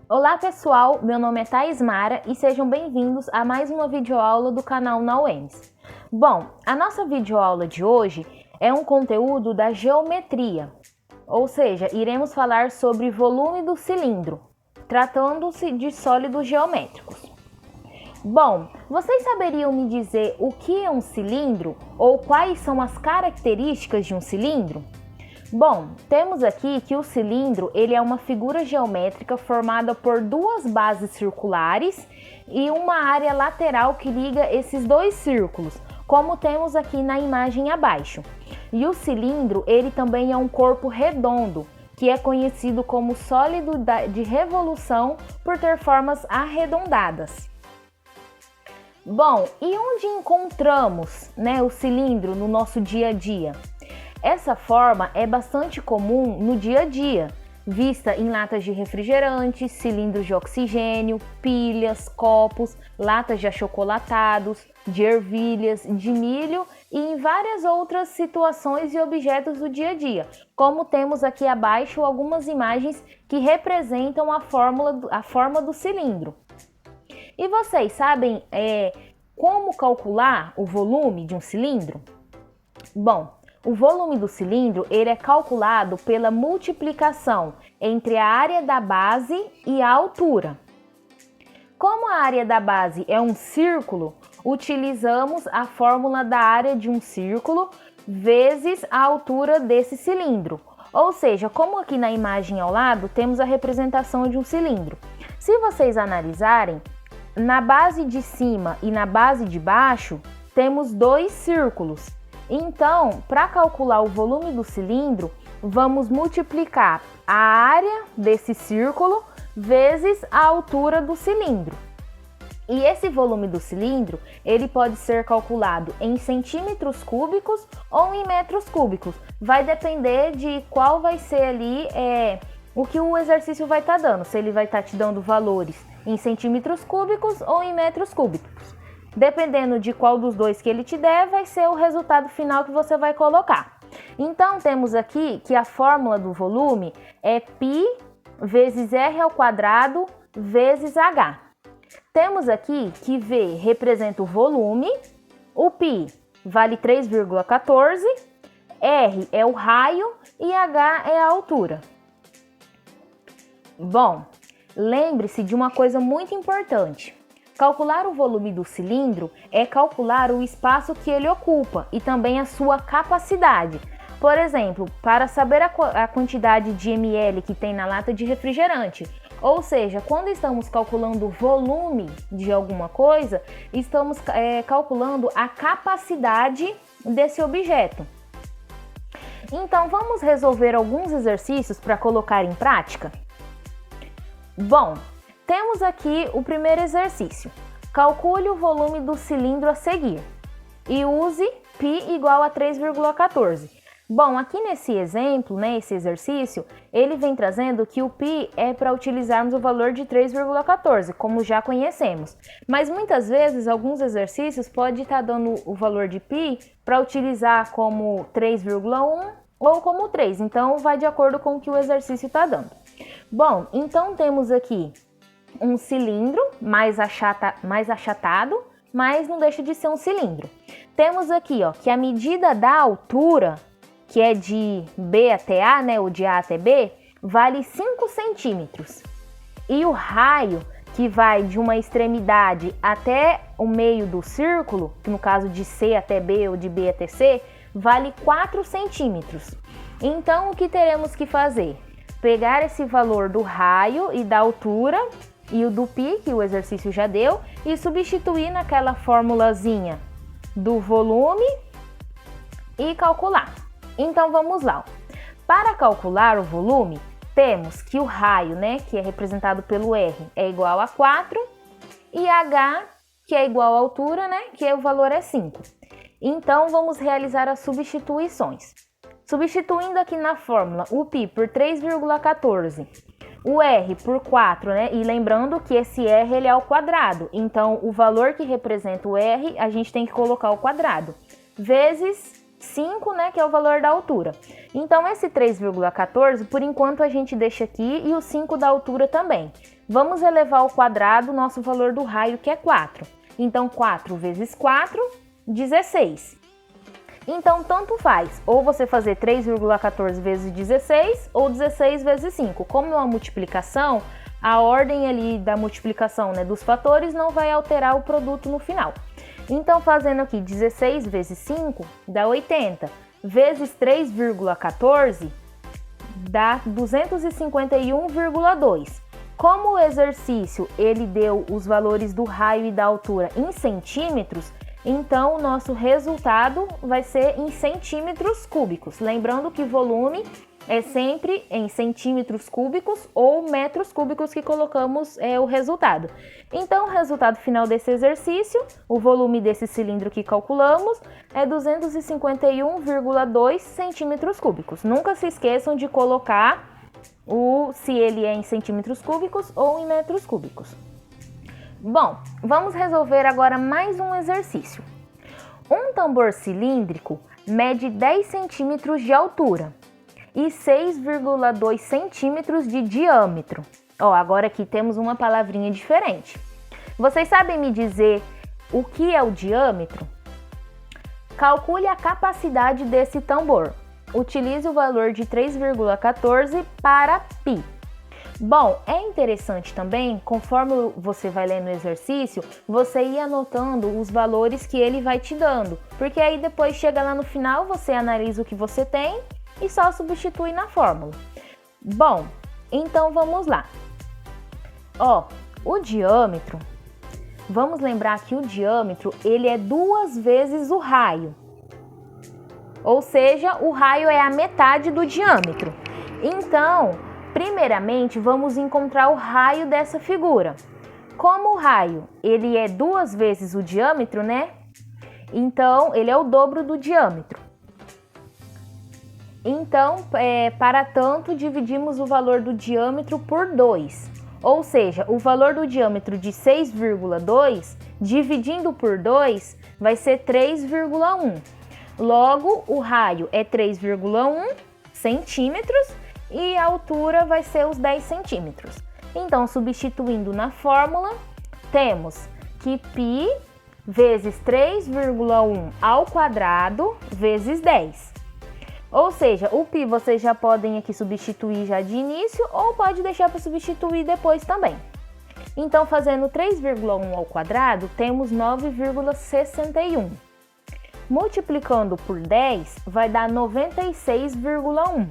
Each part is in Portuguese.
Olá pessoal, meu nome é Thaís Mara e sejam bem-vindos a mais uma videoaula do canal Nauems. Bom, a nossa videoaula de hoje é um conteúdo da geometria, ou seja, iremos falar sobre volume do cilindro, tratando-se de sólidos geométricos. Bom, vocês saberiam me dizer o que é um cilindro ou quais são as características de um cilindro? Bom, temos aqui que o cilindro ele é uma figura geométrica formada por duas bases circulares e uma área lateral que liga esses dois círculos, como temos aqui na imagem abaixo. E o cilindro ele também é um corpo redondo, que é conhecido como sólido de revolução por ter formas arredondadas. Bom, e onde encontramos, o cilindro no nosso dia a dia? Essa forma é bastante comum no dia a dia, vista em latas de refrigerante, cilindros de oxigênio, pilhas, copos, latas de achocolatados, de ervilhas, de milho e em várias outras situações e objetos do dia a dia, como temos aqui abaixo algumas imagens que representam a forma do cilindro. E vocês sabem como calcular o volume de um cilindro? Bom, o volume do cilindro ele é calculado pela multiplicação entre a área da base e a altura. Como a área da base é um círculo, utilizamos a fórmula da área de um círculo vezes a altura desse cilindro. Ou seja, como aqui na imagem ao lado temos a representação de um cilindro. Se vocês analisarem, na base de cima e na base de baixo temos dois círculos. Então, para calcular o volume do cilindro, vamos multiplicar a área desse círculo vezes a altura do cilindro. E esse volume do cilindro, ele pode ser calculado em centímetros cúbicos ou em metros cúbicos. Vai depender de qual vai ser ali o que o exercício vai estar dando. Se ele vai estar te dando valores em centímetros cúbicos ou em metros cúbicos. Dependendo de qual dos dois que ele te der, vai ser o resultado final que você vai colocar. Então, temos aqui que a fórmula do volume é π vezes r ao quadrado vezes h. Temos aqui que V representa o volume, o π vale 3,14, r é o raio e h é a altura. Bom, lembre-se de uma coisa muito importante. Calcular o volume do cilindro é calcular o espaço que ele ocupa e também a sua capacidade. Por exemplo, para saber a quantidade de ml que tem na lata de refrigerante. Ou seja, quando estamos calculando o volume de alguma coisa, estamos calculando a capacidade desse objeto. Então, vamos resolver alguns exercícios para colocar em prática? Bom, temos aqui o primeiro exercício. Calcule o volume do cilindro a seguir e use π igual a 3,14. Bom, aqui nesse exemplo, esse exercício, ele vem trazendo que o π é para utilizarmos o valor de 3,14, como já conhecemos. Mas muitas vezes, alguns exercícios podem estar dando o valor de π para utilizar como 3,1 ou como 3. Então, vai de acordo com o que o exercício está dando. Bom, então temos aqui um cilindro mais achatado, mas não deixa de ser um cilindro. Temos aqui que a medida da altura, que é de B até A, ou de A até B, vale 5 centímetros. E o raio, que vai de uma extremidade até o meio do círculo, que no caso de C até B ou de B até C, vale 4 centímetros. Então, o que teremos que fazer? Pegar esse valor do raio e da altura e o do π, que o exercício já deu, e substituir naquela formulazinha do volume e calcular. Então vamos lá. Para calcular o volume, temos que o raio, que é representado pelo R, é igual a 4 e H, que é igual à altura, que o valor é 5. Então vamos realizar as substituições. Substituindo aqui na fórmula o π por 3,14, o R por 4, e lembrando que esse R ele é ao quadrado, então o valor que representa o R a gente tem que colocar ao quadrado, vezes 5, que é o valor da altura. Então esse 3,14 por enquanto a gente deixa aqui e o 5 da altura também. Vamos elevar ao quadrado o nosso valor do raio, que é 4. Então, 4 vezes 4, 16. Então, tanto faz, ou você fazer 3,14 vezes 16 ou 16 vezes 5. Como é uma multiplicação, a ordem ali da multiplicação, né, dos fatores não vai alterar o produto no final. Então, fazendo aqui 16 vezes 5 dá 80, vezes 3,14 dá 251,2. Como o exercício ele deu os valores do raio e da altura em centímetros, então o nosso resultado vai ser em centímetros cúbicos. Lembrando que volume é sempre em centímetros cúbicos ou metros cúbicos que colocamos o resultado. Então, o resultado final desse exercício, o volume desse cilindro que calculamos, é 251,2 centímetros cúbicos. Nunca se esqueçam de colocar se ele é em centímetros cúbicos ou em metros cúbicos. Bom, vamos resolver agora mais um exercício. Um tambor cilíndrico mede 10 centímetros de altura e 6,2 centímetros de diâmetro. Agora aqui temos uma palavrinha diferente. Vocês sabem me dizer o que é o diâmetro? Calcule a capacidade desse tambor. Utilize o valor de 3,14 para π. Bom, é interessante também, conforme você vai lendo o exercício, você ir anotando os valores que ele vai te dando, porque aí depois chega lá no final, você analisa o que você tem e só substitui na fórmula. Bom, então vamos lá. O diâmetro, vamos lembrar que o diâmetro, ele é 2 vezes o raio. Ou seja, o raio é a metade do diâmetro. Então, primeiramente, vamos encontrar o raio dessa figura. Como o raio, ele é 2 vezes o diâmetro, né? Então, ele é o dobro do diâmetro. Então, para tanto, dividimos o valor do diâmetro por 2. Ou seja, o valor do diâmetro de 6,2, dividindo por 2, vai ser 3,1. Logo, o raio é 3,1 centímetros e a altura vai ser os 10 centímetros. Então, substituindo na fórmula, temos que π vezes 3,1 ao quadrado vezes 10. Ou seja, o π vocês já podem aqui substituir já de início ou pode deixar para substituir depois também. Então, fazendo 3,1 ao quadrado, temos 9,61. Multiplicando por 10, vai dar 96,1.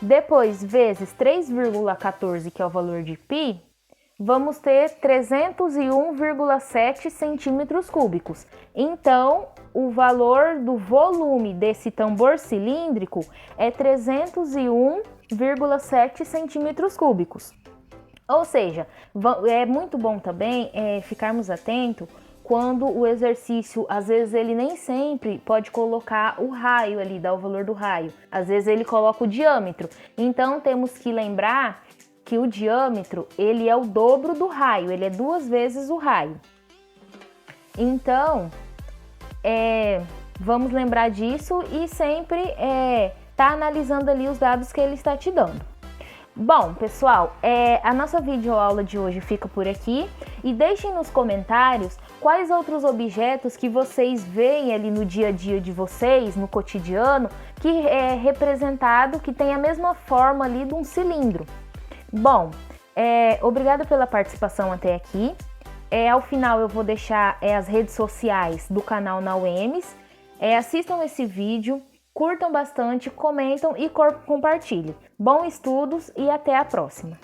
Depois, vezes 3,14, que é o valor de π, vamos ter 301,7 centímetros cúbicos. Então, o valor do volume desse tambor cilíndrico é 301,7 centímetros cúbicos. Ou seja, é muito bom também ficarmos atentos quando o exercício, às vezes ele nem sempre pode colocar o raio ali, dar o valor do raio. Às vezes ele coloca o diâmetro. Então temos que lembrar que o diâmetro, ele é o dobro do raio, ele é 2 vezes o raio. Então, vamos lembrar disso e sempre tá analisando ali os dados que ele está te dando. Bom, pessoal, a nossa videoaula de hoje fica por aqui e deixem nos comentários quais outros objetos que vocês veem ali no dia a dia de vocês, no cotidiano, que é representado, que tem a mesma forma ali de um cilindro. Bom, obrigada pela participação até aqui. Ao final eu vou deixar as redes sociais do canal na UEMS. Assistam esse vídeo, curtam bastante, comentam e compartilhem. Bons estudos e até a próxima!